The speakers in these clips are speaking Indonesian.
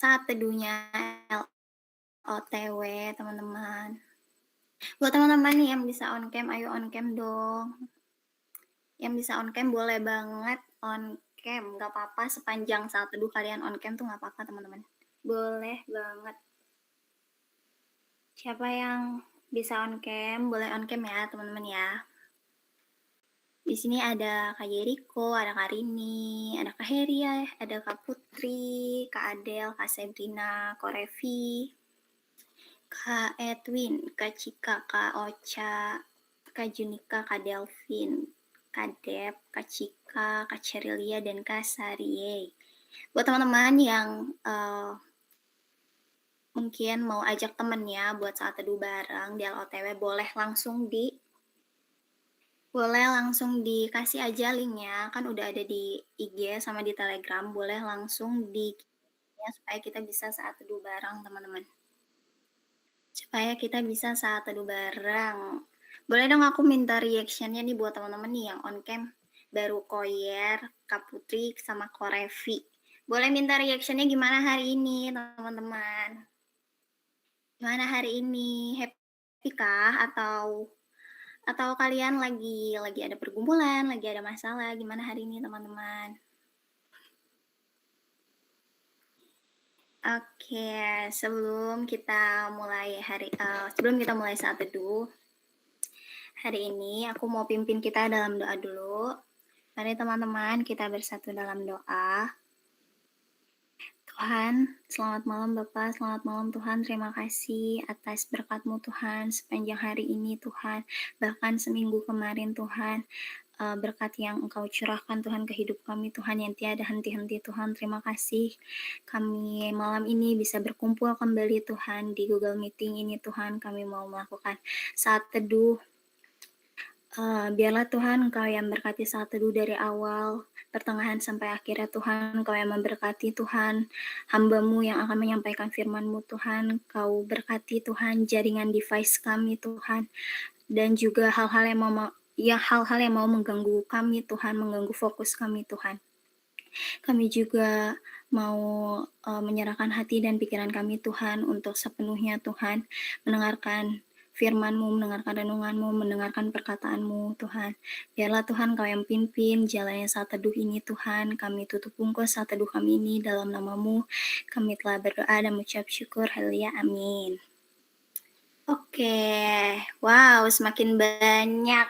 saat teduhnya OTW, teman-teman. Buat teman-teman nih yang bisa on cam, ayo on cam dong. Yang bisa on cam boleh banget on cam, nggak apa-apa sepanjang saat teduh kalian on cam tuh nggak apa-apa teman-teman. Boleh banget. Siapa yang bisa on cam, boleh on cam ya teman-teman ya. Di sini ada Kak Jericho, ada Kak Rini, ada Kak Heri ya, ada Kak Putri, Kak Adel, Kak Sabrina, Kak Revi, Kak Edwin, Kak Cika, Kak Ocha, Kak Junika, Kak Delvin, Kak Dep, Kak Cika, Kak Cerilia, dan Kak Sarie. Buat teman-teman yang mungkin mau ajak temennya buat saat teduh bareng di LOTW, boleh langsung dikasih aja linknya, kan udah ada di IG sama di Telegram, boleh langsung di ya, supaya kita bisa saat teduh bareng teman-teman. Supaya kita bisa saat teduh bareng. Boleh dong aku minta reactionnya nih buat teman-teman nih yang on cam, baru Koyer, Kak Putri, sama Korevi. Boleh minta reactionnya gimana hari ini teman-teman? Gimana hari ini? Happy kah? Atau kalian lagi ada pergumulan, lagi ada masalah? Gimana hari ini teman-teman? Oke, sebelum kita mulai saat teduh, hari ini aku mau pimpin kita dalam doa dulu. Mari teman-teman kita bersatu dalam doa. Tuhan, selamat malam Bapak, selamat malam Tuhan, terima kasih atas berkat-Mu Tuhan sepanjang hari ini Tuhan, bahkan seminggu kemarin Tuhan, berkat yang Engkau curahkan Tuhan ke hidup kami Tuhan yang tiada henti-henti Tuhan, terima kasih kami malam ini bisa berkumpul kembali Tuhan di Google Meeting ini Tuhan, kami mau melakukan saat teduh. Biarlah Tuhan Engkau yang berkati saat teduh dari awal, pertengahan sampai akhirnya Tuhan, Engkau yang memberkati Tuhan, hamba-Mu yang akan menyampaikan firman-Mu Tuhan, Kau berkati Tuhan jaringan device kami Tuhan, dan juga hal-hal yang mau mengganggu kami Tuhan, mengganggu fokus kami Tuhan. Kami juga mau menyerahkan hati dan pikiran kami Tuhan untuk sepenuhnya Tuhan, mendengarkan firman-Mu, mendengarkan renungan-Mu, mendengarkan perkataan-Mu Tuhan. Biarlah Tuhan Kau yang pimpin jalannya saat teduh ini Tuhan. Kami tutup bungkus saat teduh kami ini dalam nama-Mu. Kami telah berdoa dan mengucap syukur. Haleluya. Amin. Oke, wow, semakin banyak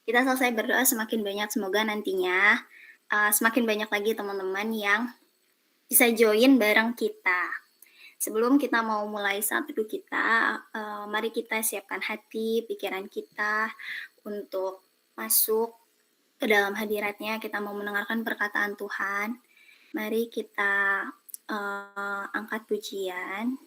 kita selesai berdoa, semakin banyak semoga nantinya semakin banyak lagi teman-teman yang bisa join bareng kita. Sebelum kita mau mulai saat teduh kita, mari kita siapkan hati, pikiran kita untuk masuk ke dalam hadiratnya. Kita mau mendengarkan perkataan Tuhan. Mari kita angkat pujian.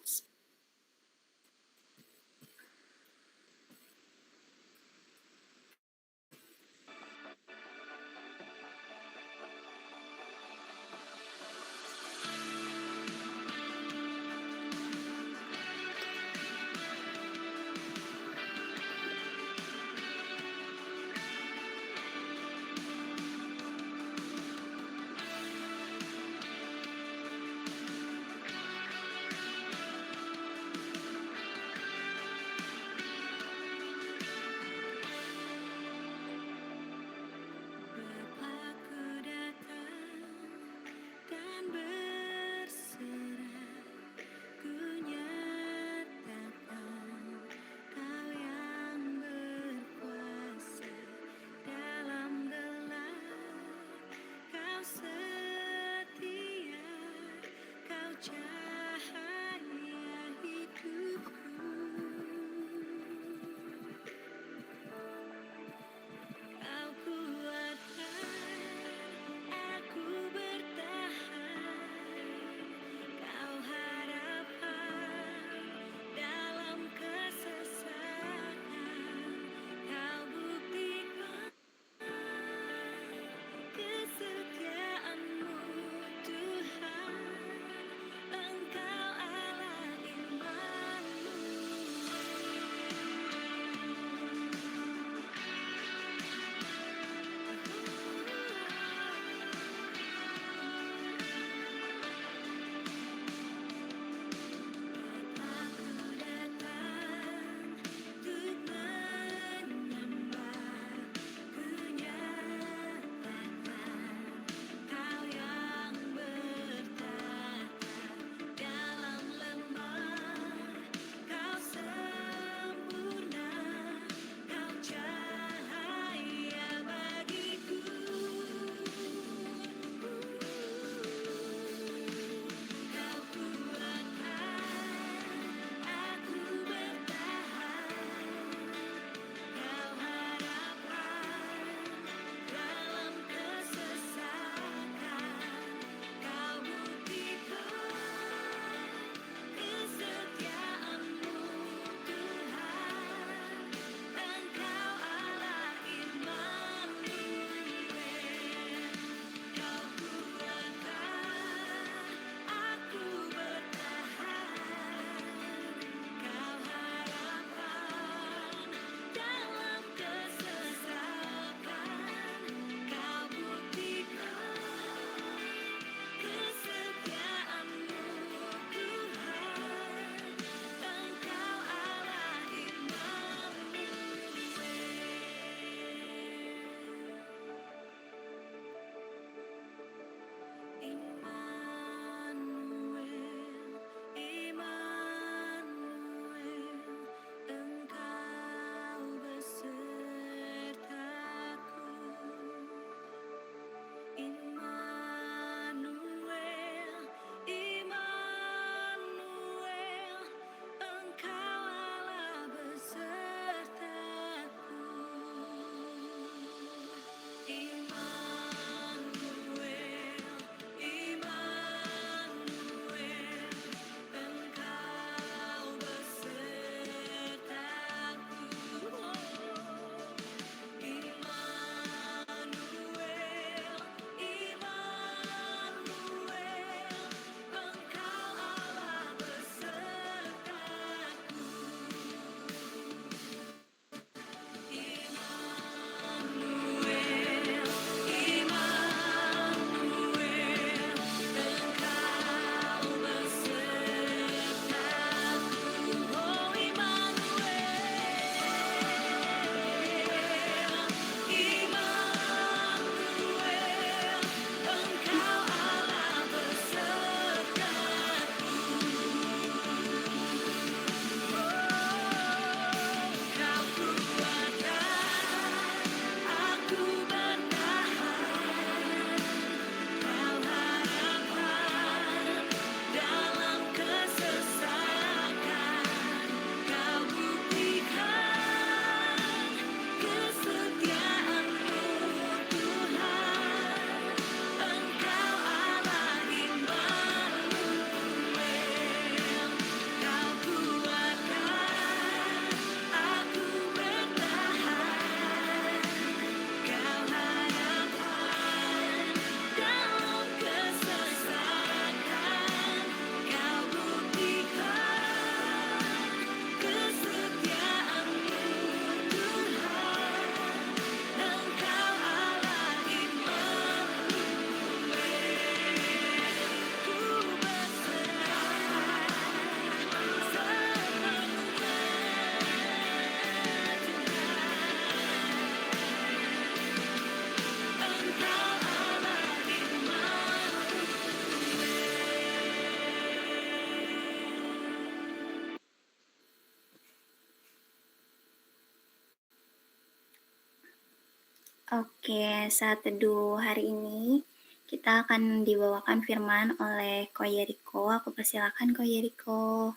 Oke, saat teduh hari ini kita akan dibawakan firman oleh Ko Yeriko. Aku persilakan Ko Yeriko.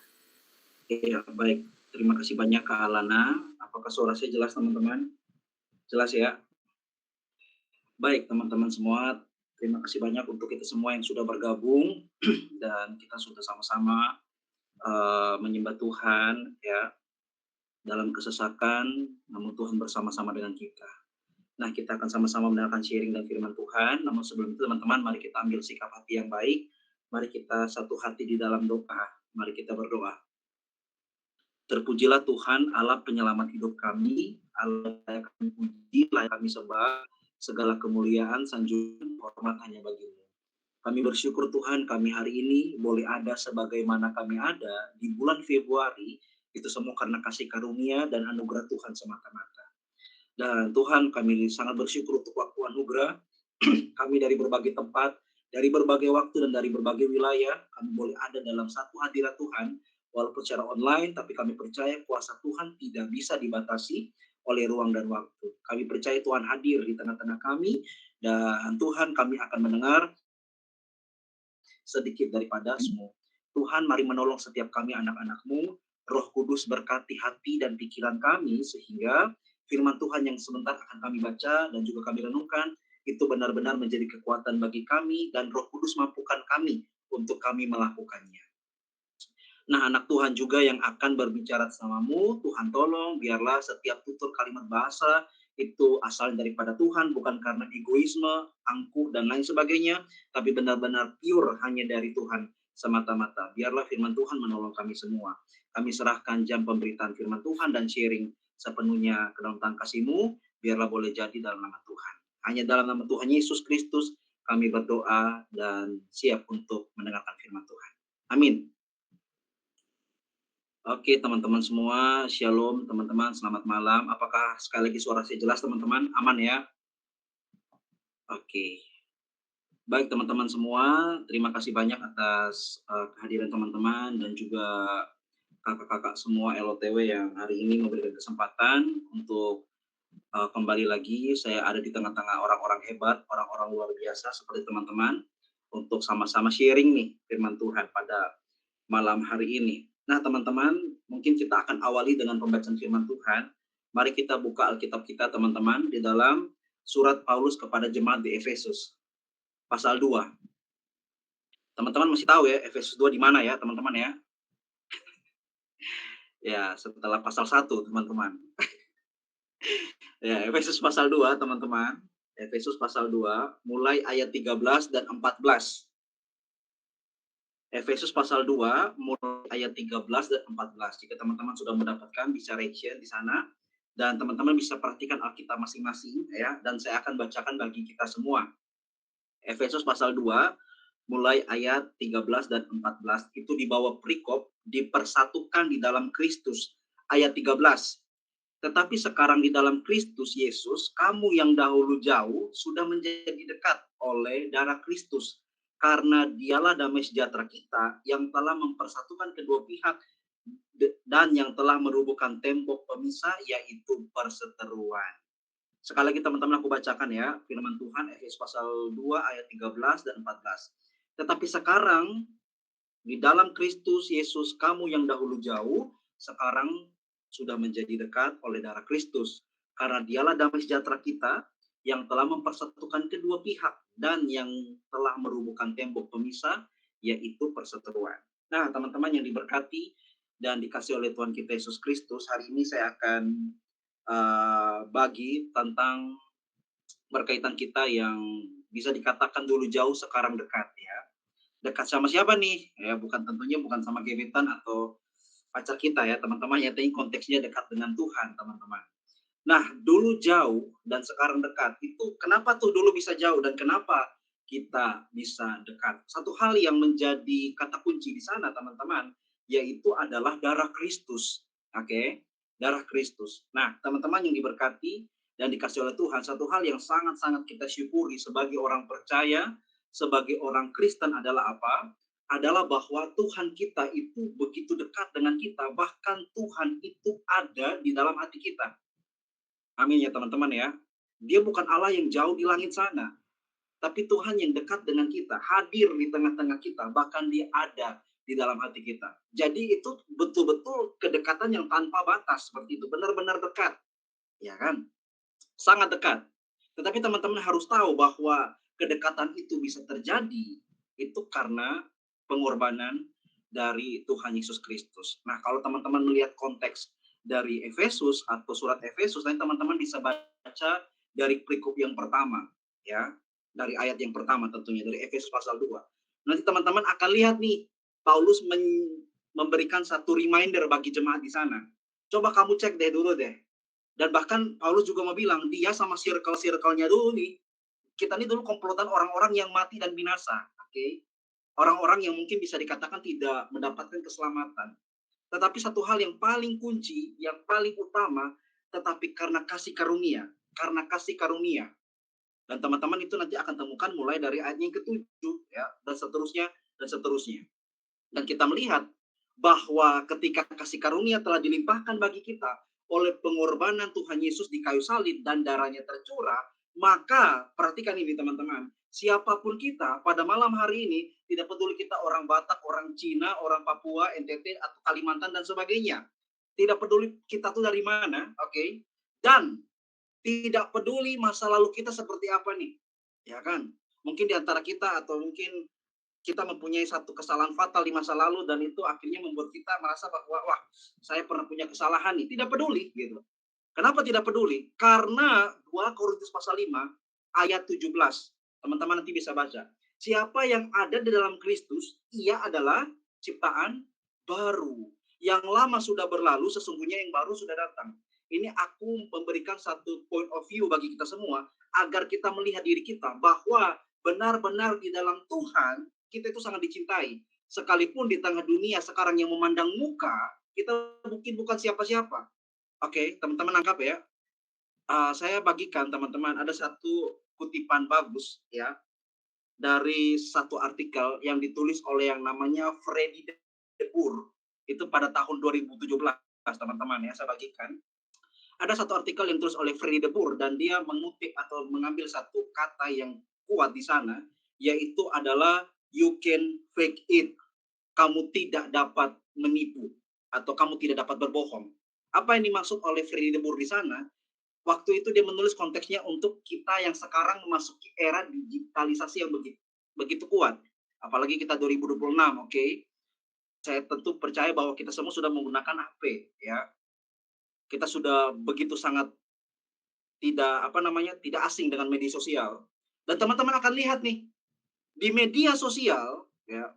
Iya, baik. Terima kasih banyak Kak Alana. Apakah suara saya jelas teman-teman? Jelas ya? Baik teman-teman semua, terima kasih banyak untuk kita semua yang sudah bergabung dan kita sudah sama-sama menyembah Tuhan ya dalam kesesakan, namun Tuhan bersama-sama dengan kita. Nah, kita akan sama-sama mendengarkan sharing dan firman Tuhan. Namun sebelum itu teman-teman, mari kita ambil sikap hati yang baik. Mari kita satu hati di dalam doa. Mari kita berdoa. Terpujilah Tuhan Allah penyelamat hidup kami, Allah yang kami puji, layak kami sembah, segala kemuliaan, sanjungan, hormat hanya bagimu. Kami bersyukur Tuhan kami hari ini boleh ada sebagaimana kami ada di bulan Februari, itu semua karena kasih karunia dan anugerah Tuhan semata-mata. Dan Tuhan kami sangat bersyukur untuk waktu anugerah, kami dari berbagai tempat, dari berbagai waktu dan dari berbagai wilayah, kami boleh ada dalam satu hadirat Tuhan, walaupun secara online, tapi kami percaya kuasa Tuhan tidak bisa dibatasi oleh ruang dan waktu. Kami percaya Tuhan hadir di tengah-tengah kami, dan Tuhan kami akan mendengar sedikit daripada semua. Tuhan mari menolong setiap kami anak-anak-Mu, Roh Kudus berkati hati dan pikiran kami, sehingga firman Tuhan yang sebentar akan kami baca dan juga kami renungkan, itu benar-benar menjadi kekuatan bagi kami, dan Roh Kudus mampukan kami untuk kami melakukannya. Nah, anak Tuhan juga yang akan berbicara bersamamu, Tuhan tolong biarlah setiap tutur kalimat bahasa itu asal daripada Tuhan, bukan karena egoisme, angkuh, dan lain sebagainya, tapi benar-benar pure hanya dari Tuhan semata-mata. Biarlah firman Tuhan menolong kami semua. Kami serahkan jam pemberitaan firman Tuhan dan sharing sepenuhnya ke dalam tangan kasih-Mu, biarlah boleh jadi dalam nama Tuhan. Hanya dalam nama Tuhan Yesus Kristus kami berdoa dan siap untuk mendengarkan firman Tuhan. Amin. Oke teman-teman semua, shalom teman-teman, selamat malam. Apakah sekali lagi suara saya jelas teman-teman? Aman ya? Oke. Baik teman-teman semua, terima kasih banyak atas kehadiran teman-teman dan juga kakak-kakak semua LOTW yang hari ini memberikan kesempatan untuk kembali lagi. Saya ada di tengah-tengah orang-orang hebat, orang-orang luar biasa seperti teman-teman untuk sama-sama sharing nih firman Tuhan pada malam hari ini. Nah, teman-teman, mungkin kita akan awali dengan pembacaan firman Tuhan. Mari kita buka Alkitab kita, teman-teman, di dalam surat Paulus kepada jemaat di Efesus, pasal 2. Teman-teman masih tahu ya, Efesus 2 di mana ya, teman-teman ya? Ya, setelah pasal 1, teman-teman. Ya, Efesus pasal 2, teman-teman. Efesus pasal 2, mulai ayat 13 dan 14. Efesus pasal 2, mulai ayat 13 dan 14. Jika teman-teman sudah mendapatkan, bisa reaction di sana. Dan teman-teman bisa perhatikan Alkitab masing-masing, ya. Dan saya akan bacakan bagi kita semua. Efesus pasal 2, mulai ayat 13 dan 14. Itu di bawah perikop, dipersatukan di dalam Kristus. Ayat 13. Tetapi sekarang di dalam Kristus Yesus, kamu yang dahulu jauh sudah menjadi dekat oleh darah Kristus. Karena dialah damai sejahtera kita yang telah mempersatukan kedua pihak dan yang telah merubuhkan tembok pemisah, yaitu perseteruan. Sekali lagi teman-teman aku bacakan ya, firman Tuhan Efesus pasal 2 ayat 13 dan 14. Tetapi sekarang di dalam Kristus Yesus, kamu yang dahulu jauh, sekarang sudah menjadi dekat oleh darah Kristus. Karena dialah damai sejahtera kita yang telah mempersatukan kedua pihak dan yang telah merubuhkan tembok pemisah, yaitu perseteruan. Nah, teman-teman yang diberkati dan dikasih oleh Tuhan kita Yesus Kristus, hari ini saya akan bagi tentang berkaitan kita yang bisa dikatakan dulu jauh, sekarang dekat ya. Dekat sama siapa nih? Ya, tentunya bukan sama gebetan atau pacar kita ya, teman-teman. Ya, tapi konteksnya dekat dengan Tuhan, teman-teman. Nah, dulu jauh dan sekarang dekat. Itu kenapa tuh dulu bisa jauh dan kenapa kita bisa dekat? Satu hal yang menjadi kata kunci di sana, teman-teman, yaitu adalah darah Kristus. Oke? Darah Kristus. Nah, teman-teman yang diberkati dan dikasih oleh Tuhan, satu hal yang sangat-sangat kita syukuri sebagai orang percaya, sebagai orang Kristen adalah apa? Adalah bahwa Tuhan kita itu begitu dekat dengan kita, bahkan Tuhan itu ada di dalam hati kita. Amin ya teman-teman ya. Dia bukan Allah yang jauh di langit sana, tapi Tuhan yang dekat dengan kita, hadir di tengah-tengah kita, bahkan Dia ada di dalam hati kita. Jadi itu betul-betul kedekatan yang tanpa batas seperti itu, benar-benar dekat, ya kan? Sangat dekat. Tetapi teman-teman harus tahu bahwa kedekatan itu bisa terjadi itu karena pengorbanan dari Tuhan Yesus Kristus. Nah, kalau teman-teman melihat konteks dari Efesus atau surat Efesus, nanti teman-teman bisa baca dari perikop yang pertama, ya. Dari ayat yang pertama tentunya, dari Efesus pasal 2. Nanti teman-teman akan lihat nih, Paulus memberikan satu reminder bagi jemaat di sana. Coba kamu cek deh dulu deh, dan bahkan Paulus juga mau bilang, dia sama circle-circle-nya dulu nih, kita ini dulu komplotan orang-orang yang mati dan binasa, oke? Okay? Orang-orang yang mungkin bisa dikatakan tidak mendapatkan keselamatan. Tetapi satu hal yang paling kunci, yang paling utama, tetapi karena kasih karunia. Dan teman-teman itu nanti akan temukan mulai dari ayat yang ke-7, ya, dan seterusnya, dan seterusnya. Dan kita melihat bahwa ketika kasih karunia telah dilimpahkan bagi kita oleh pengorbanan Tuhan Yesus di kayu salib dan darahnya tercurah, maka perhatikan ini teman-teman, siapapun kita pada malam hari ini, tidak peduli kita orang Batak, orang Cina, orang Papua, NTT, atau Kalimantan, dan sebagainya. Tidak peduli kita tuh dari mana, oke? Okay? Dan tidak peduli masa lalu kita seperti apa nih, ya kan? Mungkin di antara kita atau mungkin kita mempunyai satu kesalahan fatal di masa lalu dan itu akhirnya membuat kita merasa bahwa, wah, saya pernah punya kesalahan nih, tidak peduli gitu. Kenapa tidak peduli? Karena 2 Korintus pasal 5 ayat 17. Teman-teman nanti bisa baca. Siapa yang ada di dalam Kristus, ia adalah ciptaan baru. Yang lama sudah berlalu, sesungguhnya yang baru sudah datang. Ini aku memberikan satu point of view bagi kita semua, agar kita melihat diri kita bahwa benar-benar di dalam Tuhan, kita itu sangat dicintai. Sekalipun di tengah dunia sekarang yang memandang muka, kita mungkin bukan siapa-siapa. Oke, teman-teman nangkap ya. Saya bagikan teman-teman ada satu kutipan bagus ya dari satu artikel yang ditulis oleh yang namanya Freddy de Boer. Itu pada tahun 2017 teman-teman ya, saya bagikan. Ada satu artikel yang ditulis oleh Freddy de Boer dan dia mengutip atau mengambil satu kata yang kuat di sana, yaitu adalah you can fake it. Kamu tidak dapat menipu atau kamu tidak dapat berbohong. Apa yang dimaksud oleh Freddy de Boer di sana? Waktu itu dia menulis konteksnya untuk kita yang sekarang memasuki era digitalisasi yang begitu begitu kuat. Apalagi kita 2026, oke. Okay? Saya tentu percaya bahwa kita semua sudah menggunakan HP, ya. Kita sudah begitu sangat tidak apa namanya, tidak asing dengan media sosial. Dan teman-teman akan lihat nih, di media sosial ya,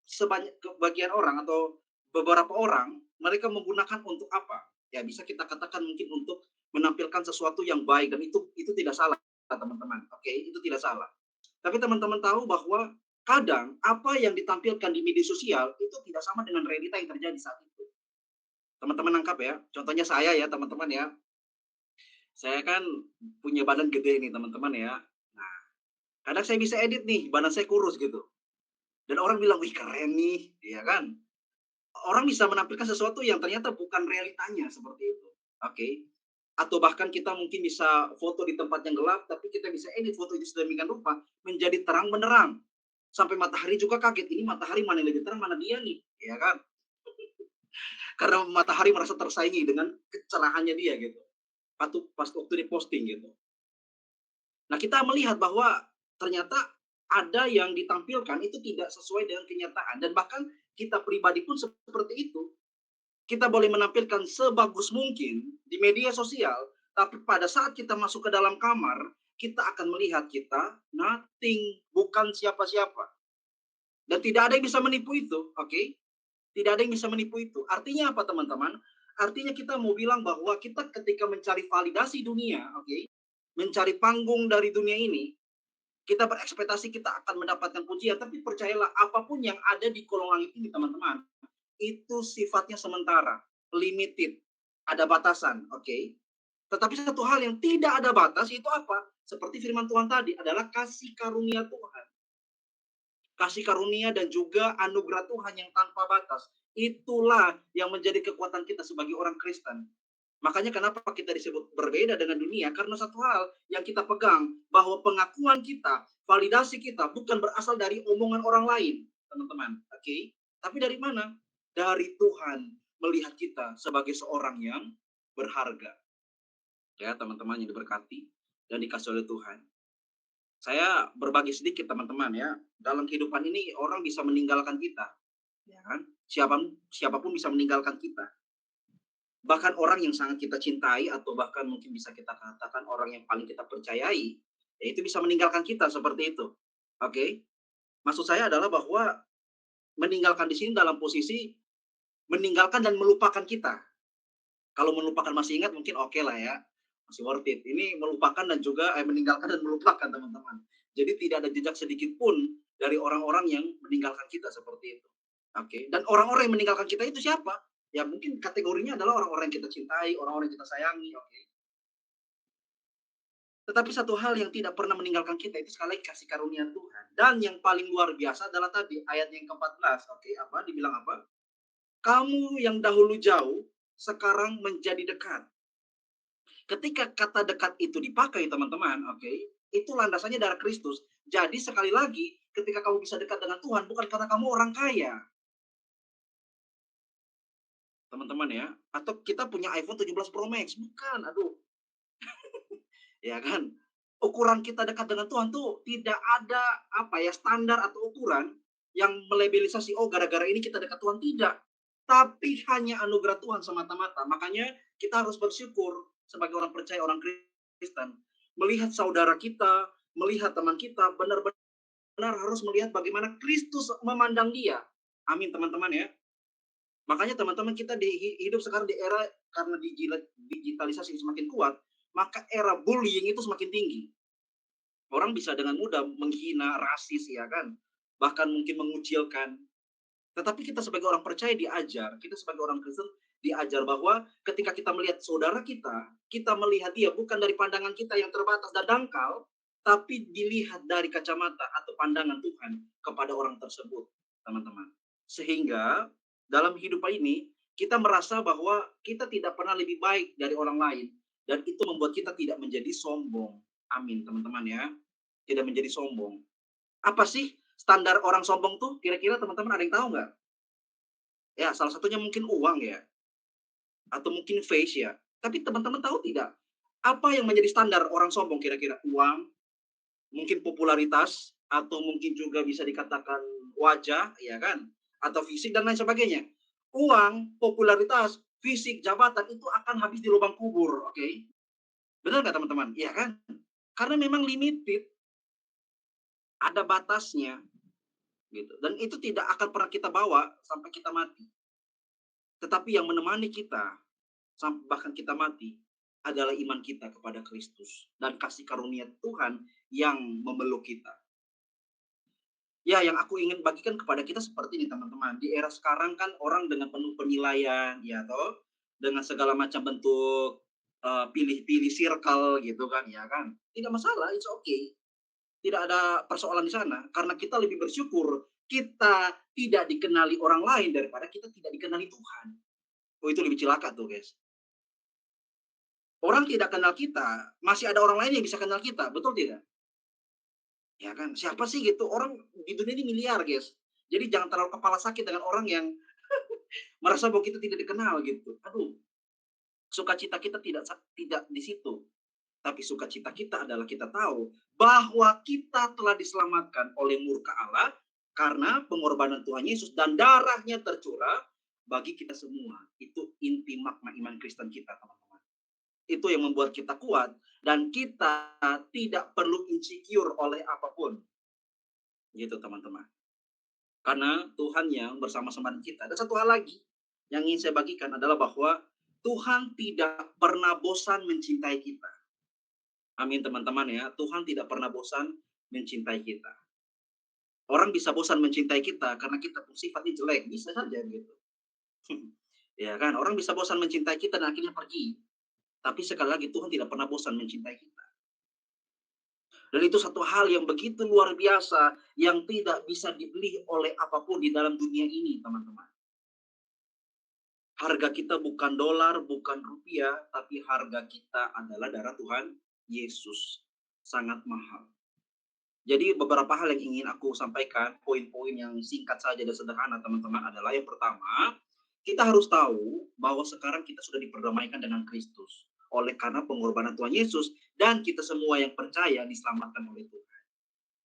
sebagian orang atau beberapa orang, mereka menggunakan untuk apa? Ya bisa kita katakan mungkin untuk menampilkan sesuatu yang baik dan itu tidak salah teman-teman. Oke, itu tidak salah. Tapi teman-teman tahu bahwa kadang apa yang ditampilkan di media sosial itu tidak sama dengan realita yang terjadi saat itu. Teman-teman nangkap ya? Contohnya saya ya teman-teman ya. Saya kan punya badan gede nih teman-teman ya. Nah, kadang saya bisa edit nih, badan saya kurus gitu. Dan orang bilang, "Wih keren nih," ya kan? Orang bisa menampilkan sesuatu yang ternyata bukan realitanya seperti itu, oke. Atau bahkan kita mungkin bisa foto di tempat yang gelap, tapi kita bisa edit foto itu sedemikian rupa menjadi terang benderang. Sampai matahari juga kaget, ini matahari mana yang lebih terang, mana dia nih, ya kan? Karena matahari merasa tersaingi dengan kecerahannya dia gitu. Pas waktu diposting gitu. Nah, kita melihat bahwa ternyata ada yang ditampilkan itu tidak sesuai dengan kenyataan dan bahkan kita pribadi pun seperti itu. Kita boleh menampilkan sebagus mungkin di media sosial, tapi pada saat kita masuk ke dalam kamar, kita akan melihat kita nothing, bukan siapa-siapa. Dan tidak ada yang bisa menipu itu, oke? Okay? Tidak ada yang bisa menipu itu. Artinya apa teman-teman? Artinya kita mau bilang bahwa kita ketika mencari validasi dunia, oke? Okay? Mencari panggung dari dunia ini, kita berekspektasi kita akan mendapatkan pujian, tapi percayalah apapun yang ada di kolong langit ini teman-teman, itu sifatnya sementara, limited, ada batasan, oke. Okay? Tetapi satu hal yang tidak ada batas itu apa? Seperti firman Tuhan tadi adalah kasih karunia Tuhan. Kasih karunia dan juga anugerah Tuhan yang tanpa batas. Itulah yang menjadi kekuatan kita sebagai orang Kristen. Makanya kenapa kita disebut berbeda dengan dunia, karena satu hal yang kita pegang, bahwa pengakuan kita, validasi kita bukan berasal dari omongan orang lain, teman-teman, oke? Tapi dari mana? Dari Tuhan melihat kita sebagai seorang yang berharga. Ya, teman-teman yang diberkati dan dikasih oleh Tuhan. Saya berbagi sedikit teman-teman ya, dalam kehidupan ini orang bisa meninggalkan kita, ya kan? Siapapun bisa meninggalkan kita. Bahkan orang yang sangat kita cintai atau bahkan mungkin bisa kita katakan orang yang paling kita percayai, ya itu bisa meninggalkan kita seperti itu. Oke? Maksud saya adalah bahwa meninggalkan di sini dalam posisi meninggalkan dan melupakan kita. Kalau melupakan masih ingat mungkin oke lah ya, masih worth it. Ini melupakan dan juga meninggalkan dan melupakan teman-teman. Jadi tidak ada jejak sedikit pun dari orang-orang yang meninggalkan kita seperti itu. Oke, dan orang-orang yang meninggalkan kita itu siapa? Ya mungkin kategorinya adalah orang-orang yang kita cintai, orang-orang yang kita sayangi, oke. Tetapi satu hal yang tidak pernah meninggalkan kita itu sekali lagi kasih karunia Tuhan. Dan yang paling luar biasa adalah tadi ayat yang ke-14, oke, apa dibilang apa? Kamu yang dahulu jauh sekarang menjadi dekat. Ketika kata dekat itu dipakai teman-teman, oke, itu landasannya darah Kristus. Jadi sekali lagi, ketika kamu bisa dekat dengan Tuhan, bukan karena kamu orang kaya, teman-teman ya. Atau kita punya iPhone 17 Pro Max, bukan, aduh, ya kan. Ukuran kita dekat dengan Tuhan tuh tidak ada apa ya standar atau ukuran yang melebelisasi oh gara-gara ini kita dekat Tuhan tidak. Tapi hanya anugerah Tuhan semata-mata. Makanya kita harus bersyukur sebagai orang percaya, orang Kristen, melihat saudara kita, melihat teman kita, benar-benar harus melihat bagaimana Kristus memandang dia. Amin teman-teman ya. Makanya teman-teman kita hidup sekarang di era karena digitalisasi semakin kuat, maka era bullying itu semakin tinggi. Orang bisa dengan mudah menghina, rasis ya kan, bahkan mungkin mengucilkan. Tetapi kita sebagai orang percaya diajar, kita sebagai orang Kristen diajar bahwa ketika kita melihat saudara kita melihat dia bukan dari pandangan kita yang terbatas dan dangkal, tapi dilihat dari kacamata atau pandangan Tuhan kepada orang tersebut, teman-teman. Sehingga dalam hidup ini kita merasa bahwa kita tidak pernah lebih baik dari orang lain dan itu membuat kita tidak menjadi sombong. Amin, teman-teman ya. Tidak menjadi sombong. Apa sih standar orang sombong tuh? Kira-kira teman-teman ada yang tahu nggak? Ya, salah satunya mungkin uang ya, atau mungkin face ya. Tapi teman-teman tahu tidak? Apa yang menjadi standar orang sombong kira-kira? Uang, mungkin popularitas, atau mungkin juga bisa dikatakan wajah, ya kan? Atau fisik dan lain sebagainya. Uang, popularitas, fisik, jabatan itu akan habis di lubang kubur, oke? Benar nggak teman-teman? Iya kan? Karena memang limited, ada batasnya, gitu. Dan itu tidak akan pernah kita bawa sampai kita mati. Tetapi yang menemani kita bahkan kita mati adalah iman kita kepada Kristus dan kasih karunia Tuhan yang memeluk kita. Ya, yang aku ingin bagikan kepada kita seperti ini teman-teman. Di era sekarang kan orang dengan penuh penilaian, ya toh, dengan segala macam bentuk pilih-pilih circle gitu kan, ya kan. Tidak masalah, it's okay. Tidak ada persoalan di sana karena kita lebih bersyukur kita tidak dikenali orang lain daripada kita tidak dikenali Tuhan. Oh, itu lebih cilaka tuh, guys. Orang tidak kenal kita, masih ada orang lain yang bisa kenal kita, betul tidak? Ya kan, siapa sih gitu, orang di dunia ini miliar, guys. Jadi jangan terlalu kepala sakit dengan orang yang merasa bahwa kita tidak dikenal gitu. Aduh, sukacita kita tidak di situ. Tapi sukacita kita adalah kita tahu bahwa kita telah diselamatkan oleh murka Allah karena pengorbanan Tuhan Yesus dan darahnya tercurah bagi kita semua. Itu inti makna iman Kristen kita, teman-teman. Itu yang membuat kita kuat dan kita tidak perlu insecure oleh apapun. Gitu teman-teman. Karena Tuhan yang bersama-sama dengan kita. Dan satu hal lagi yang ingin saya bagikan adalah bahwa Tuhan tidak pernah bosan mencintai kita. Amin teman-teman ya. Tuhan tidak pernah bosan mencintai kita. Orang bisa bosan mencintai kita karena kita sifatnya jelek, bisa saja gitu. Ya kan, orang bisa bosan mencintai kita dan akhirnya pergi. Tapi sekali lagi Tuhan tidak pernah bosan mencintai kita. Dan itu satu hal yang begitu luar biasa yang tidak bisa dibeli oleh apapun di dalam dunia ini, teman-teman. Harga kita bukan dolar, bukan rupiah, tapi harga kita adalah darah Tuhan Yesus. Sangat mahal. Jadi beberapa hal yang ingin aku sampaikan, poin-poin yang singkat saja dan sederhana teman-teman adalah yang pertama, kita harus tahu bahwa sekarang kita sudah diperdamaikan dengan Kristus. Oleh karena pengorbanan Tuhan Yesus dan kita semua yang percaya diselamatkan oleh Tuhan.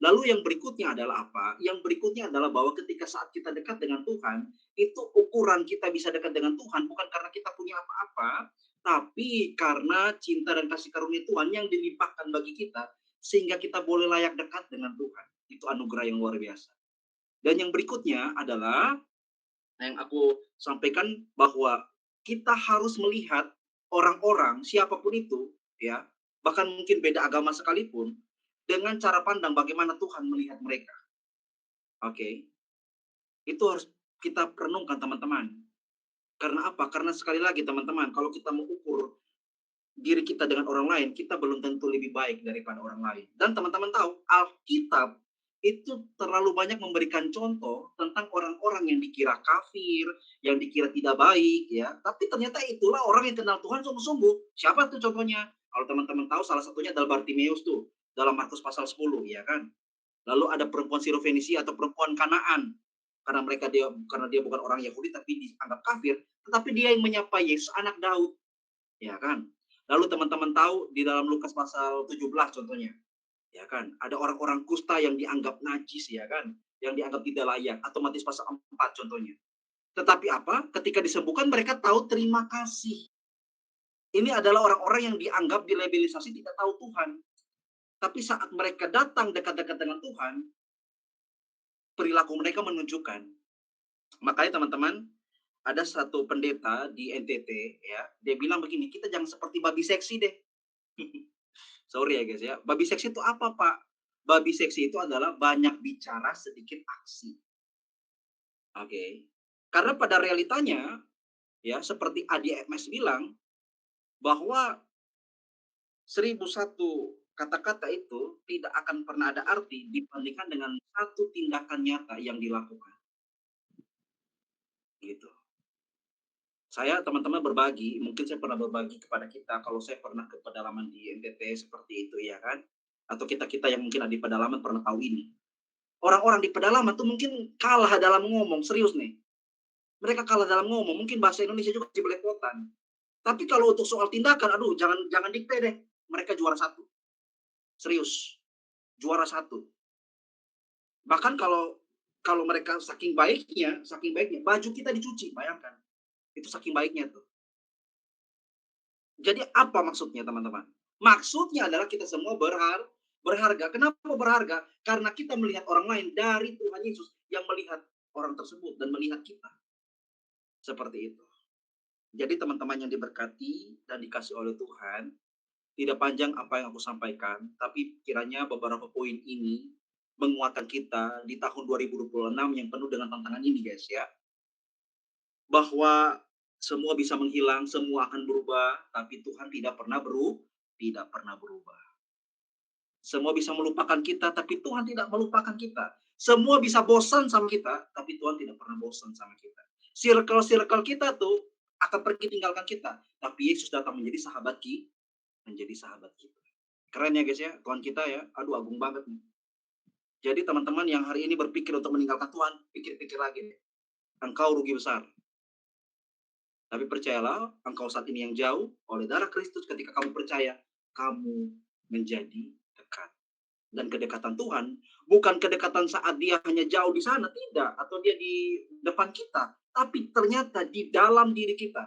Lalu yang berikutnya adalah apa? Yang berikutnya adalah bahwa ketika saat kita dekat dengan Tuhan, itu ukuran kita bisa dekat dengan Tuhan bukan karena kita punya apa-apa, tapi karena cinta dan kasih karunia Tuhan yang dilimpahkan bagi kita, sehingga kita boleh layak dekat dengan Tuhan. Itu anugerah yang luar biasa. Dan yang berikutnya adalah yang aku sampaikan bahwa kita harus melihat orang-orang siapapun itu, ya, bahkan mungkin beda agama sekalipun, dengan cara pandang bagaimana Tuhan melihat mereka. Oke, itu harus kita renungkan teman-teman. Karena apa? Karena sekali lagi teman-teman, kalau kita mengukur diri kita dengan orang lain, kita belum tentu lebih baik daripada orang lain. Dan teman-teman tahu, Alkitab itu terlalu banyak memberikan contoh tentang orang-orang yang dikira kafir, yang dikira tidak baik, ya. Tapi ternyata itulah orang yang kenal Tuhan sungguh-sungguh. Siapa tuh contohnya? Kalau teman-teman tahu, salah satunya adalah Bartimeus tuh, dalam Markus pasal 10, ya kan? Lalu ada perempuan Sirofenisia atau perempuan Kanaan, karena dia bukan orang Yahudi tapi dianggap kafir, tetapi dia yang menyapa Yesus anak Daud, ya kan? Lalu teman-teman tahu di dalam Lukas pasal 17 contohnya, ya kan? Ada orang-orang kusta yang dianggap najis, ya kan? Yang dianggap tidak layak, atau Matius pasal 4 contohnya. Tetapi apa? Ketika disembuhkan mereka tahu terima kasih. Ini adalah orang-orang yang dianggap dilabelisasi tidak tahu Tuhan. Tapi saat mereka datang dekat-dekat dengan Tuhan, perilaku mereka menunjukkan. Makanya teman-teman, ada satu pendeta di NTT, ya, dia bilang begini, kita jangan seperti babi seksi deh. Sorry ya guys ya, babi seksi itu apa Pak? Babi seksi itu adalah banyak bicara sedikit aksi. Oke. Karena pada realitanya, ya seperti ADMS bilang, bahwa 1001 kata-kata itu tidak akan pernah ada arti dibandingkan dengan satu tindakan nyata yang dilakukan. Gitu. Saya teman-teman berbagi, mungkin saya pernah berbagi kepada kita kalau saya pernah ke pedalaman di NTT seperti itu ya kan, atau kita-kita yang mungkin ada di pedalaman pernah tahu ini. Orang-orang di pedalaman tuh mungkin kalah dalam ngomong, serius nih. Mereka kalah dalam ngomong, mungkin bahasa Indonesia juga masih belepotan. Tapi kalau untuk soal tindakan, aduh jangan jangan dikte deh. Mereka juara satu, serius, juara satu. Bahkan kalau kalau mereka saking baiknya, baju kita dicuci, bayangkan. Itu saking baiknya tuh. Jadi apa maksudnya teman-teman? Maksudnya adalah kita semua berharga. Kenapa berharga? Karena kita melihat orang lain dari Tuhan Yesus yang melihat orang tersebut dan melihat kita. Seperti itu. Jadi teman-teman yang diberkati dan dikasih oleh Tuhan, tidak panjang apa yang aku sampaikan, tapi kiranya beberapa poin ini menguatkan kita di tahun 2026 yang penuh dengan tantangan ini guys ya. Bahwa semua bisa menghilang, semua akan berubah, tapi Tuhan tidak pernah berubah. Semua bisa melupakan kita, tapi Tuhan tidak melupakan kita. Semua bisa bosan sama kita, tapi Tuhan tidak pernah bosan sama kita. Circle-circle kita tuh akan pergi tinggalkan kita, tapi Yesus datang menjadi sahabat kita. Keren ya guys ya, Tuhan kita ya, aduh agung banget nih. Jadi teman-teman yang hari ini berpikir untuk meninggalkan Tuhan, pikir-pikir lagi deh. Engkau rugi besar. Tapi percayalah, engkau saat ini yang jauh, oleh darah Kristus ketika kamu percaya, kamu menjadi dekat. Dan kedekatan Tuhan, bukan kedekatan saat dia hanya jauh di sana, tidak. Atau dia di depan kita. Tapi ternyata di dalam diri kita,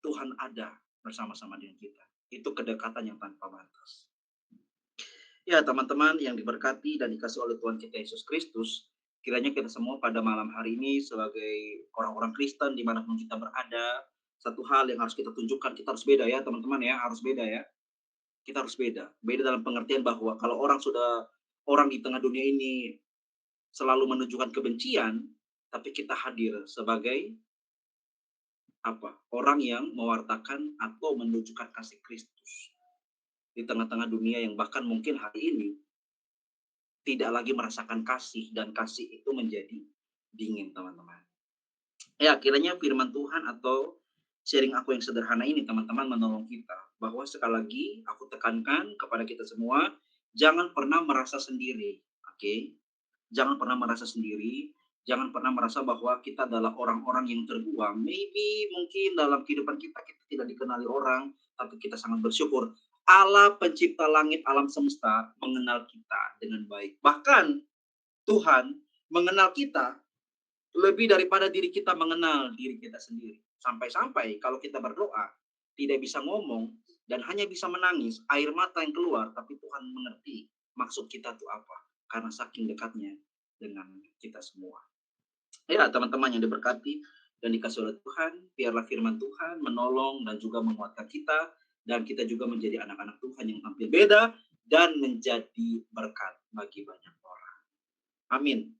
Tuhan ada bersama-sama dengan kita. Itu kedekatan yang tanpa batas. Ya teman-teman yang diberkati dan dikasih oleh Tuhan kita Yesus Kristus, kiranya kita semua pada malam hari ini sebagai orang-orang Kristen dimanapun kita berada, satu hal yang harus kita tunjukkan, kita harus beda ya teman-teman ya, harus beda ya. Kita harus beda. Beda dalam pengertian bahwa kalau orang di tengah dunia ini selalu menunjukkan kebencian, tapi kita hadir sebagai apa? Orang yang mewartakan atau menunjukkan kasih Kristus di tengah-tengah dunia yang bahkan mungkin hari ini tidak lagi merasakan kasih dan kasih itu menjadi dingin teman-teman. Ya, kiranya firman Tuhan atau sharing aku yang sederhana ini teman-teman menolong kita, bahwa sekali lagi aku tekankan kepada kita semua, jangan pernah merasa sendiri, oke? Jangan pernah merasa sendiri, jangan pernah merasa bahwa kita adalah orang-orang yang terbuang. Maybe mungkin dalam kehidupan kita, kita tidak dikenali orang, tapi kita sangat bersyukur. Allah pencipta langit alam semesta mengenal kita dengan baik. Bahkan Tuhan mengenal kita lebih daripada diri kita mengenal diri kita sendiri. Sampai-sampai kalau kita berdoa, tidak bisa ngomong dan hanya bisa menangis, air mata yang keluar, tapi Tuhan mengerti maksud kita itu apa. Karena saking dekatnya dengan kita semua. Ya, teman-teman yang diberkati dan dikasih oleh Tuhan, biarlah firman Tuhan menolong dan juga menguatkan kita, dan kita juga menjadi anak-anak Tuhan yang tampil beda dan menjadi berkat bagi banyak orang. Amin.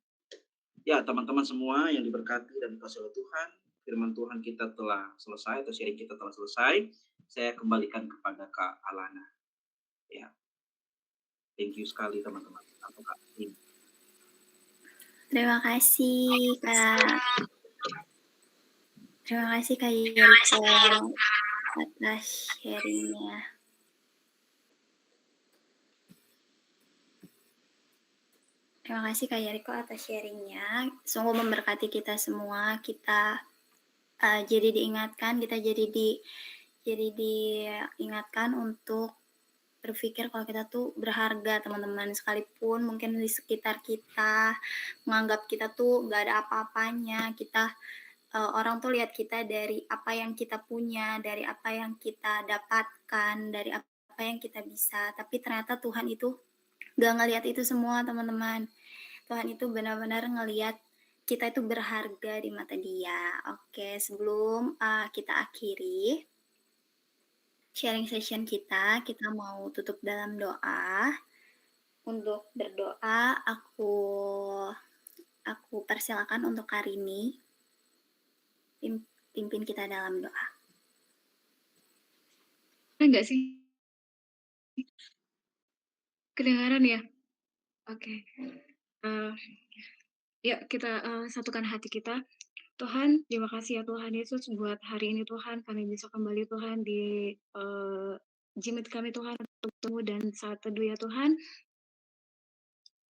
Ya, teman-teman semua yang diberkati dan dikasihi oleh Tuhan, firman Tuhan kita telah selesai atau sharing kita telah selesai. Saya kembalikan kepada Kak Alana. Ya, thank you sekali teman-teman. Atau Kak Rin. Terima kasih Kak. Terima kasih Kak Yeriko atas sharingnya. Terima kasih Kak Yeriko atas sharingnya. Sungguh memberkati kita semua. Kita jadi diingatkan, kita jadi diingatkan untuk berpikir kalau kita tuh berharga teman-teman, sekalipun mungkin di sekitar kita menganggap kita tuh gak ada apa-apanya, kita orang tuh lihat kita dari apa yang kita punya, dari apa yang kita dapatkan, dari apa yang kita bisa, tapi ternyata Tuhan itu gak ngelihat itu semua teman-teman. Tuhan itu benar-benar ngelihat kita itu berharga di mata Dia. Oke, sebelum kita akhiri sharing session kita mau tutup dalam doa. Untuk berdoa, aku persilakan untuk Karini pimpin kita dalam doa. Enggak sih? Kedengaran ya? Oke. Yuk kita satukan hati kita. Tuhan, terima kasih ya Tuhan Yesus buat hari ini Tuhan, kami bisa kembali Tuhan di jimit kami Tuhan untuk bertemu dan saat teduh ya Tuhan.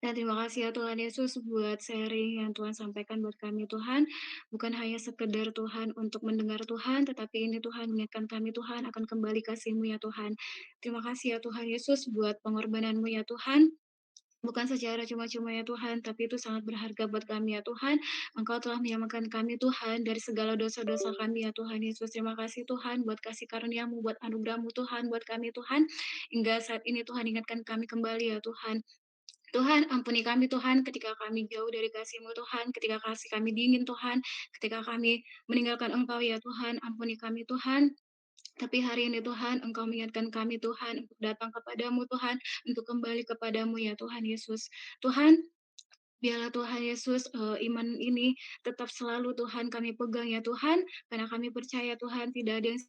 Dan terima kasih ya Tuhan Yesus buat sharing yang Tuhan sampaikan buat kami Tuhan. Bukan hanya sekedar Tuhan untuk mendengar Tuhan, tetapi ini Tuhan mengingatkan kami Tuhan akan kembali kasih-Mu ya Tuhan. Terima kasih ya Tuhan Yesus buat pengorbanan-Mu ya Tuhan. Bukan secara cuma-cuma ya Tuhan, tapi itu sangat berharga buat kami ya Tuhan. Engkau telah menyelamatkan kami Tuhan dari segala dosa-dosa kami ya Tuhan Yesus. Terima kasih Tuhan buat kasih karunia-Mu, buat anugerah-Mu Tuhan, buat kami Tuhan. Hingga saat ini Tuhan ingatkan kami kembali ya Tuhan. Tuhan, ampuni kami Tuhan ketika kami jauh dari kasih-Mu Tuhan, ketika kasih kami dingin Tuhan, ketika kami meninggalkan Engkau ya Tuhan, ampuni kami Tuhan. Tapi hari ini Tuhan, Engkau mengingatkan kami Tuhan untuk datang kepadamu Tuhan, untuk kembali kepadamu ya Tuhan Yesus. Tuhan, biarlah Tuhan Yesus iman ini tetap selalu Tuhan kami pegang ya Tuhan, karena kami percaya Tuhan tidak ada yang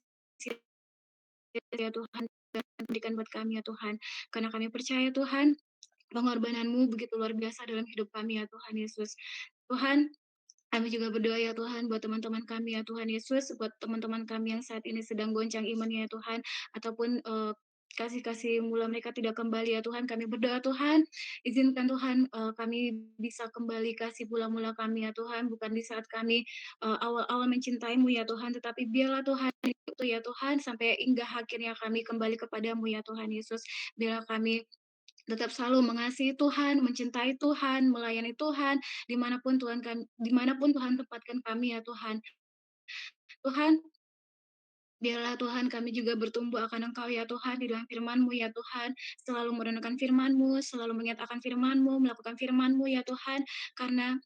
sia-sia Tuhan dan berikan buat kami ya Tuhan. Karena kami percaya Tuhan, pengorbanan-Mu begitu luar biasa dalam hidup kami ya Tuhan Yesus. Tuhan, kami juga berdoa ya Tuhan buat teman-teman kami ya Tuhan Yesus, buat teman-teman kami yang saat ini sedang goncang imannya ya Tuhan, ataupun kasih-kasih mula mereka tidak kembali ya Tuhan. Kami berdoa Tuhan, izinkan Tuhan kami bisa kembali kasih mula-mula kami ya Tuhan, bukan di saat kami awal-awal mencintai-Mu ya Tuhan, tetapi biarlah Tuhan itu ya Tuhan, sampai hingga akhirnya kami kembali kepadamu ya Tuhan Yesus. Biarlah kami tetap selalu mengasihi Tuhan, mencintai Tuhan, melayani Tuhan, dimanapun Tuhan tempatkan kami ya Tuhan. Tuhan, biarlah Tuhan kami juga bertumbuh akan Engkau ya Tuhan, di dalam firman-Mu ya Tuhan, selalu merenungkan firman-Mu, selalu menyatakan firman-Mu, melakukan firman-Mu ya Tuhan, karena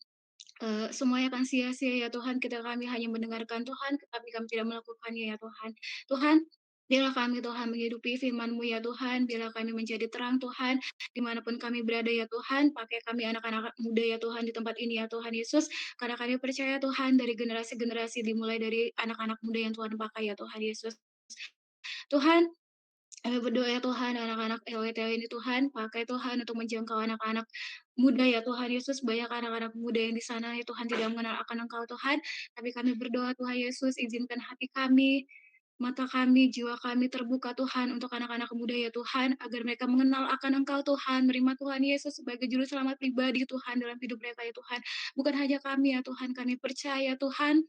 semuanya akan sia-sia ya Tuhan, ketika kami hanya mendengarkan Tuhan, tetapi kami tidak melakukannya ya Tuhan. Tuhan, biarlah kami Tuhan menghidupi firman-Mu ya Tuhan, biarlah kami menjadi terang Tuhan, dimanapun kami berada ya Tuhan, pakai kami anak-anak muda ya Tuhan di tempat ini ya Tuhan Yesus, karena kami percaya Tuhan dari generasi-generasi dimulai dari anak-anak muda yang Tuhan pakai ya Tuhan Yesus. Tuhan, Kami berdoa ya Tuhan, anak-anak LWTW ini Tuhan, pakai Tuhan untuk menjangkau anak-anak muda ya Tuhan Yesus, banyak anak-anak muda yang di sana ya Tuhan tidak mengenal akan Engkau Tuhan, tapi kami berdoa Tuhan Yesus, izinkan hati kami, mata kami, jiwa kami terbuka Tuhan untuk anak-anak muda ya Tuhan, agar mereka mengenal akan Engkau Tuhan, menerima Tuhan Yesus sebagai juru selamat pribadi Tuhan dalam hidup mereka ya Tuhan. Bukan hanya kami ya Tuhan, kami percaya Tuhan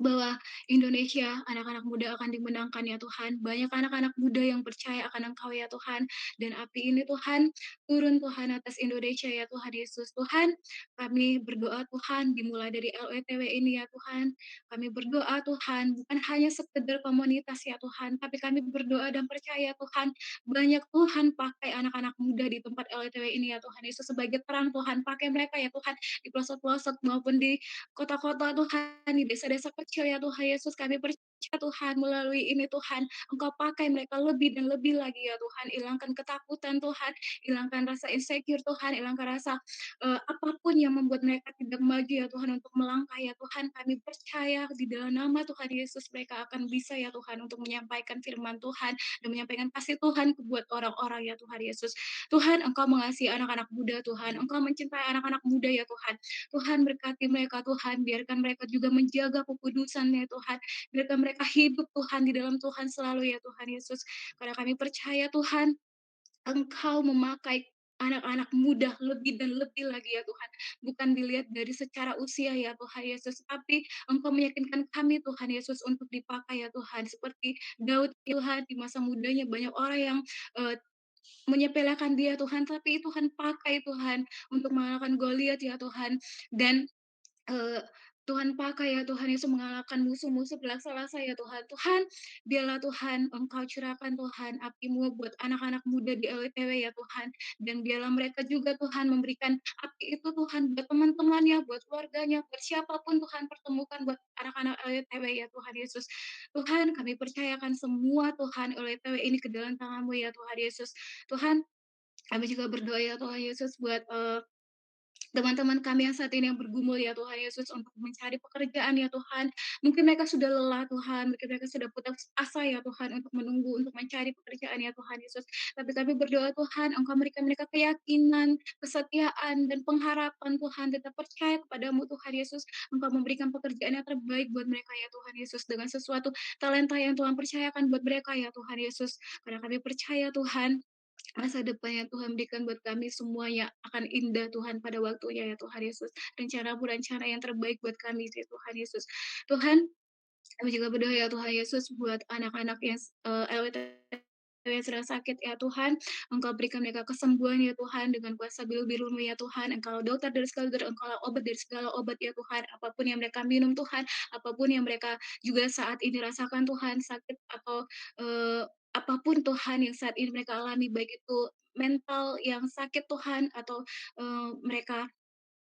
bahwa Indonesia, anak-anak muda akan dimenangkan ya Tuhan. Banyak anak-anak muda yang percaya akan Engkau ya Tuhan. Dan api ini Tuhan, turun Tuhan atas Indonesia ya Tuhan Yesus. Tuhan, kami berdoa Tuhan, dimulai dari LETW ini ya Tuhan. Kami berdoa Tuhan, bukan hanya sekedar komunitas ya Tuhan, tapi kami berdoa dan percaya Tuhan, banyak Tuhan pakai anak-anak muda di tempat LETW ini ya Tuhan Yesus. Sebagai terang Tuhan, pakai mereka ya Tuhan, di pelosok-pelosok maupun di kota-kota Tuhan, di desa-desa kecil ya Tuhan Yesus, kami percaya Tuhan melalui ini Tuhan, Engkau pakai mereka lebih dan lebih lagi ya Tuhan, hilangkan ketakutan Tuhan, hilangkan rasa insecure Tuhan, hilangkan rasa apapun yang membuat mereka tidak maju ya Tuhan untuk melangkah ya Tuhan, kami percaya di dalam nama Tuhan Yesus mereka akan bisa ya Tuhan untuk menyampaikan firman Tuhan dan menyampaikan kasih Tuhan buat orang-orang ya Tuhan Yesus. Tuhan, Engkau mengasihi anak-anak muda Tuhan, Engkau mencintai anak-anak muda ya Tuhan. Tuhan berkati mereka Tuhan, biarkan mereka juga menjaga kekudusannya Tuhan, biarkan mereka hidup Tuhan di dalam Tuhan selalu ya Tuhan Yesus. Karena kami percaya Tuhan, Engkau memakai anak-anak muda lebih dan lebih lagi ya Tuhan. Bukan dilihat dari secara usia ya Tuhan Yesus, tapi Engkau meyakinkan kami Tuhan Yesus untuk dipakai ya Tuhan. Seperti Daud Tuhan di masa mudanya banyak orang yang eh, menyepelekan dia Tuhan, tapi Tuhan pakai Tuhan untuk mengalahkan Goliat ya Tuhan. Dan Eee, Tuhan pakai ya Tuhan Yesus mengalahkan musuh-musuh berlaksa-laksa ya Tuhan. Tuhan, biarlah Tuhan Engkau curahkan Tuhan api-Mu buat anak-anak muda di LWTW ya Tuhan, dan biarlah mereka juga Tuhan memberikan api itu Tuhan buat teman-temannya, buat keluarganya, buat siapapun Tuhan pertemukan buat anak-anak LWTW ya Tuhan Yesus. Tuhan, kami percayakan semua Tuhan LWTW ini ke dalam tangan-Mu ya Tuhan Yesus. Tuhan, kami juga berdoa ya Tuhan Yesus buat, teman-teman kami yang saat ini yang bergumul ya Tuhan Yesus untuk mencari pekerjaan ya Tuhan. Mungkin mereka sudah lelah Tuhan, mungkin mereka sudah putus asa ya Tuhan untuk menunggu, untuk mencari pekerjaan ya Tuhan Yesus. Tapi kami berdoa Tuhan, Engkau memberikan mereka keyakinan, kesetiaan, dan pengharapan Tuhan. Tetap percaya kepadamu Tuhan Yesus. Engkau memberikan pekerjaan yang terbaik buat mereka ya Tuhan Yesus. Dengan sesuatu talenta yang Tuhan percayakan buat mereka ya Tuhan Yesus. Karena kami percaya Tuhan, masa depan yang Tuhan berikan buat kami semuanya akan indah Tuhan pada waktunya ya Tuhan Yesus. Rencana-rencana yang terbaik buat kami ya Tuhan Yesus. Tuhan, kami juga berdoa ya Tuhan Yesus buat anak-anak yang LWT yang sedang sakit ya Tuhan, Engkau berikan mereka kesembuhan ya Tuhan dengan kuasa biru-biru-Mu ya Tuhan. Engkau dokter dari segala dokter, Engkau obat dari segala obat ya Tuhan. Apapun yang mereka minum Tuhan, apapun yang mereka juga saat ini rasakan Tuhan, sakit atau apapun Tuhan yang saat ini mereka alami, baik itu mental yang sakit Tuhan atau mereka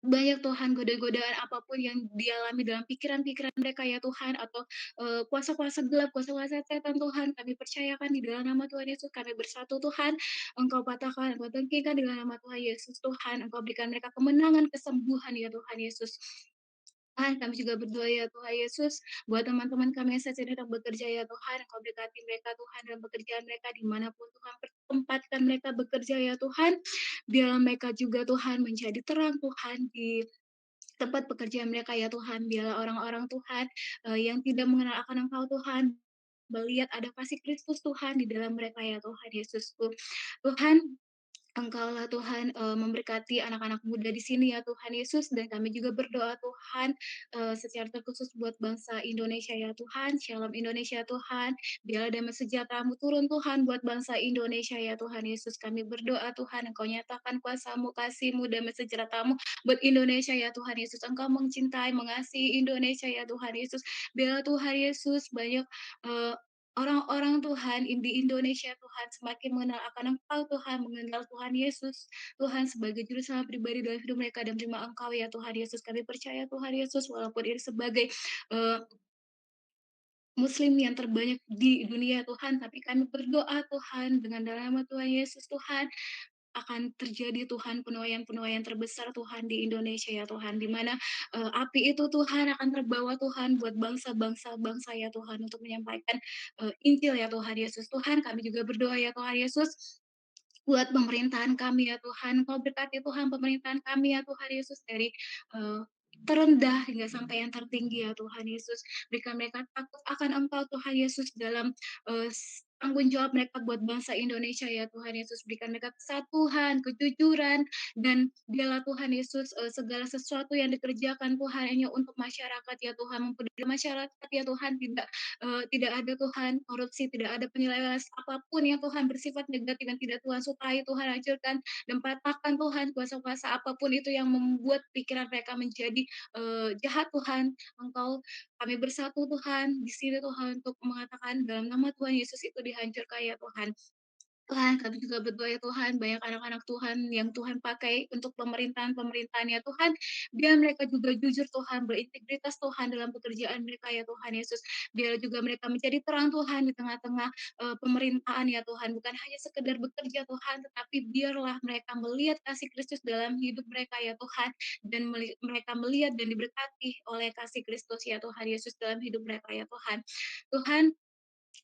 banyak Tuhan godaan-godaan apapun yang dialami dalam pikiran-pikiran mereka ya Tuhan atau, kuasa-kuasa gelap, kuasa-kuasa setan Tuhan, kami percayakan di dalam nama Tuhan Yesus, kami bersatu Tuhan, Engkau patahkan, Engkau tangkihkan di dalam nama Tuhan Yesus Tuhan, Engkau berikan mereka kemenangan, kesembuhan ya Tuhan Yesus. Tuhan, kami juga berdoa ya Tuhan Yesus, buat teman-teman kami yang saat ini sedang bekerja ya Tuhan, Engkau berkati mereka Tuhan dalam pekerjaan mereka dimanapun Tuhan tempatkan mereka bekerja ya Tuhan, biarlah mereka juga Tuhan menjadi terang Tuhan di tempat pekerjaan mereka ya Tuhan. Biarlah orang-orang Tuhan, yang tidak mengenal akan Engkau Tuhan, melihat ada kasih Kristus Tuhan di dalam mereka ya Tuhan Yesusku. Tuhan, Engkaulah Tuhan, memberkati anak-anak muda di sini ya Tuhan Yesus, dan kami juga berdoa Tuhan, secara terkhusus buat bangsa Indonesia ya Tuhan, Shalom Indonesia Tuhan, biarlah damai sejahtera-Mu turun Tuhan buat bangsa Indonesia ya Tuhan Yesus. Kami berdoa Tuhan, Engkau nyatakan kuasa-Mu, kasih-Mu, damai sejahtera-Mu buat Indonesia ya Tuhan Yesus. Engkau mencintai, mengasihi Indonesia ya Tuhan Yesus. Biarlah Tuhan Yesus banyak, eee, orang-orang Tuhan di Indonesia Tuhan semakin mengenal akan Engkau Tuhan, mengenal Tuhan Yesus, Tuhan sebagai juru selamat pribadi dalam hidup mereka dan terima Engkau ya Tuhan Yesus. Kami percaya Tuhan Yesus walaupun ini sebagai, eee, muslim yang terbanyak di dunia Tuhan, tapi kami berdoa Tuhan dengan dalam nama Tuhan Yesus Tuhan, akan terjadi Tuhan penuaian-penuaian terbesar Tuhan di Indonesia ya Tuhan, di mana api itu Tuhan akan terbawa Tuhan buat bangsa ya Tuhan untuk menyampaikan Injil ya Tuhan Yesus. Tuhan kami juga berdoa ya Tuhan Yesus buat pemerintahan kami ya Tuhan. Kau berkati Tuhan pemerintahan kami ya Tuhan Yesus dari eh, terendah hingga sampai yang tertinggi ya Tuhan Yesus. Berikan mereka takut akan Engkau Tuhan Yesus dalam tanggung jawab mereka buat bangsa Indonesia ya Tuhan Yesus. Berikan mereka kesatuan, kejujuran, dan biarlah Tuhan Yesus segala sesuatu yang dikerjakan Tuhan hanya untuk masyarakat ya Tuhan, mempeduli masyarakat ya Tuhan, tidak ada Tuhan korupsi, tidak ada penyelewengan apapun yang Tuhan bersifat negatif yang tidak Tuhan sukai, Tuhan hancurkan dan patahkan Tuhan kuasa-kuasa apapun itu yang membuat pikiran mereka menjadi jahat Tuhan. Engkau kami bersatu Tuhan di sini Tuhan untuk mengatakan dalam nama Tuhan Yesus itu dihancurkan ya Tuhan. Tuhan, kami juga berdoa ya Tuhan, banyak anak-anak Tuhan yang Tuhan pakai untuk pemerintahan-pemerintahan ya Tuhan, biar mereka juga jujur Tuhan, berintegritas Tuhan dalam pekerjaan mereka ya Tuhan Yesus. Biar juga mereka menjadi terang Tuhan di tengah-tengah pemerintahan ya Tuhan, bukan hanya sekedar bekerja Tuhan, tetapi biarlah mereka melihat kasih Kristus dalam hidup mereka ya Tuhan, dan mereka melihat dan diberkati oleh kasih Kristus ya Tuhan Yesus dalam hidup mereka ya Tuhan. Tuhan,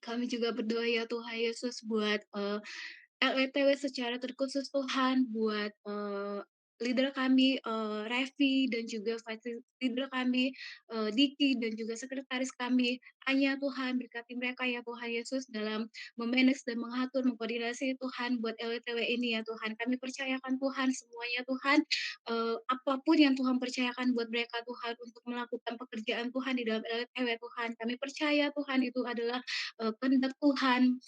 kami juga berdoa ya Tuhan Yesus buat LETW secara terkhusus Tuhan buat leader kami Revi dan juga vice leader kami Diki dan juga sekretaris kami hanya Tuhan berkati mereka ya Tuhan Yesus dalam memanage dan mengatur mengkoordinasi Tuhan buat LETW ini ya Tuhan, kami percayakan Tuhan semuanya Tuhan, apapun yang Tuhan percayakan buat mereka Tuhan untuk melakukan pekerjaan Tuhan di dalam LETW Tuhan, kami percaya Tuhan itu adalah kehendak Tuhan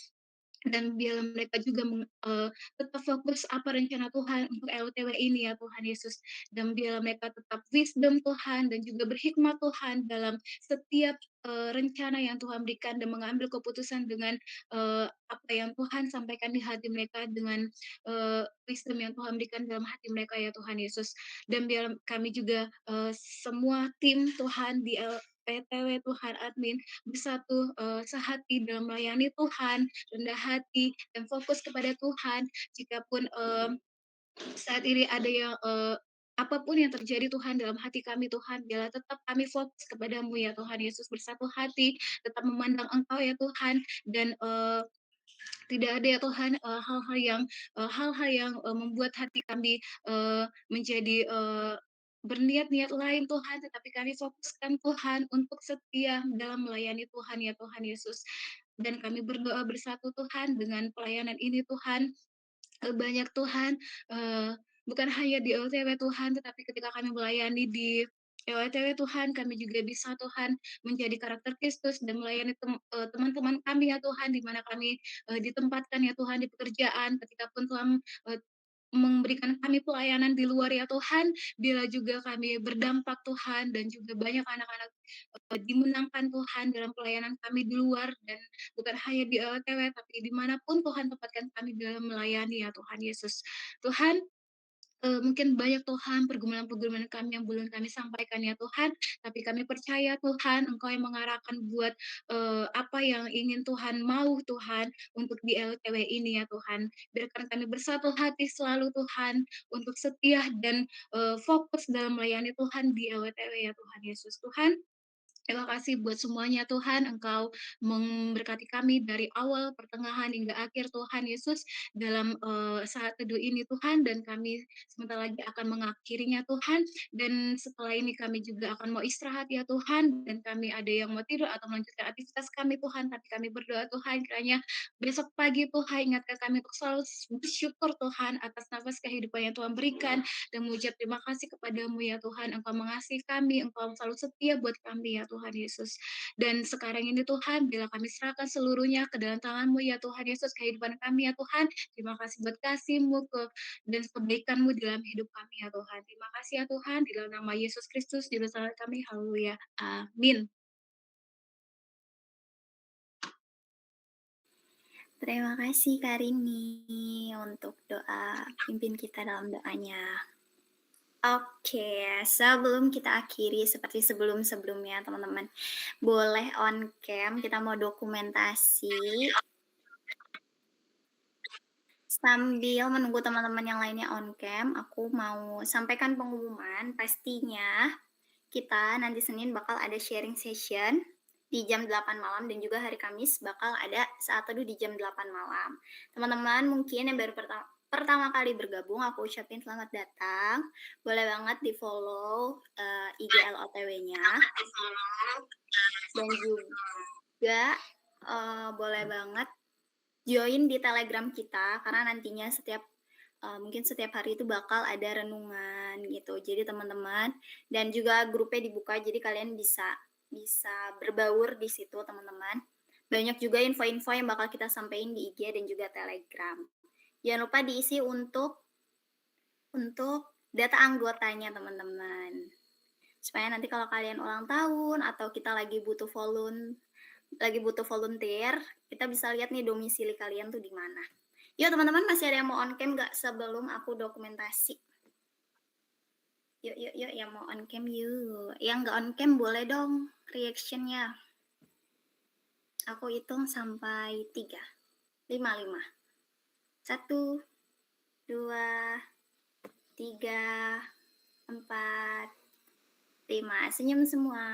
dan biarlah mereka juga tetap fokus apa rencana Tuhan untuk LTW ini ya Tuhan Yesus, dan biarlah mereka tetap wisdom Tuhan dan juga berhikmat Tuhan dalam setiap rencana yang Tuhan berikan dan mengambil keputusan dengan apa yang Tuhan sampaikan di hati mereka dengan wisdom yang Tuhan berikan dalam hati mereka ya Tuhan Yesus, dan biar kami juga semua tim Tuhan di PTW Tuhan admin bersatu sehati dalam melayani Tuhan, rendah hati dan fokus kepada Tuhan. Jikapun saat ini ada yang apapun yang terjadi Tuhan dalam hati kami Tuhan, biarlah tetap kami fokus kepadamu ya Tuhan Yesus, bersatu hati, tetap memandang Engkau ya Tuhan, dan tidak ada ya Tuhan hal-hal yang membuat hati kami menjadi berniat-niat lain Tuhan, tetapi kami fokuskan Tuhan untuk setia dalam melayani Tuhan ya Tuhan Yesus. Dan kami berdoa bersatu Tuhan dengan pelayanan ini Tuhan, banyak Tuhan, bukan hanya di LTW Tuhan, tetapi ketika kami melayani di LTW Tuhan, kami juga bisa Tuhan menjadi karakter Kristus dan melayani teman-teman kami ya Tuhan, di mana kami ditempatkan ya Tuhan di pekerjaan, ketika pun Tuhan memberikan kami pelayanan di luar ya Tuhan, bila juga kami berdampak Tuhan dan juga banyak anak-anak dimenangkan Tuhan dalam pelayanan kami di luar dan bukan hanya di LTW tapi dimanapun Tuhan tempatkan kami dalam melayani ya Tuhan Yesus. Tuhan, mungkin banyak Tuhan pergumulan-pergumulan kami yang belum kami sampaikan ya Tuhan, tapi kami percaya Tuhan Engkau yang mengarahkan buat apa yang ingin Tuhan mau Tuhan untuk di LTW ini ya Tuhan. Biarkan kami bersatu hati selalu Tuhan untuk setia dan fokus dalam melayani Tuhan di LTW ya Tuhan Yesus. Tuhan, terima kasih buat semuanya Tuhan, Engkau memberkati kami dari awal, pertengahan, hingga akhir Tuhan Yesus dalam saat teduh ini Tuhan, dan kami sebentar lagi akan mengakhirinya Tuhan, dan setelah ini kami juga akan mau istirahat ya Tuhan, dan kami ada yang mau tidur atau melanjutkan aktivitas kami Tuhan, tapi kami berdoa Tuhan kiranya besok pagi Tuhan ingatkan kami untuk selalu bersyukur Tuhan atas nafas kehidupan yang Tuhan berikan, dan mengucap terima kasih kepadamu ya Tuhan, Engkau mengasihi kami, Engkau selalu setia buat kami ya Tuhan Yesus. Dan sekarang ini Tuhan, bila kami serahkan seluruhnya ke dalam tangan-Mu ya Tuhan Yesus, kehidupan kami ya Tuhan, terima kasih buat kasih-Mu dan kebaikan-Mu dalam hidup kami ya Tuhan. Terima kasih ya Tuhan, di dalam nama Yesus Kristus, juru selamat kami, haleluya, amin. Terima kasih Karini untuk doa, pimpin kita dalam doanya. Oke, sebelum kita akhiri seperti sebelum-sebelumnya teman-teman, boleh on cam kita mau dokumentasi Sambil menunggu teman-teman yang lainnya on cam, aku mau sampaikan pengumuman. Pastinya kita nanti Senin bakal ada sharing session di jam 8 malam dan juga hari Kamis bakal ada saat teduh di jam 8 malam. Teman-teman mungkin yang baru pertama kali bergabung, aku ucapin selamat datang. Boleh banget di-follow IG LOTW-nya. Dan juga boleh banget join di Telegram kita karena nantinya mungkin setiap hari itu bakal ada renungan gitu. Jadi teman-teman dan juga grupnya dibuka jadi kalian bisa berbaur di situ teman-teman. Banyak juga info-info yang bakal kita sampaikan di IG dan juga Telegram. Jangan lupa diisi untuk data anggotanya teman-teman. Supaya nanti kalau kalian ulang tahun atau kita lagi butuh volunteer, kita bisa lihat nih domisili kalian tuh di mana. Yuk teman-teman, masih ada yang mau on cam nggak sebelum aku dokumentasi? Yuk, yang mau on cam yuk. Yang nggak on cam boleh dong reactionnya. Aku hitung sampai 3. 5. 1, 2, 3, 4, 5. Senyum semua.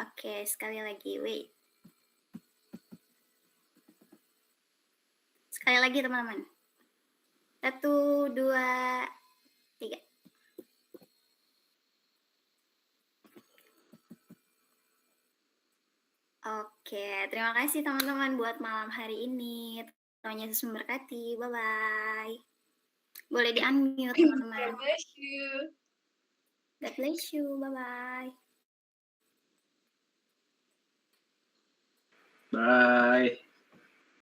Oke, sekali lagi, wait. Sekali lagi teman-teman. 1, 2, 3. Oke, terima kasih teman-teman buat malam hari ini. Tuhan Yesus memberkati. Bye-bye. Boleh di-unmute teman-teman. God bless you. God bless you. Bye-bye. Bye.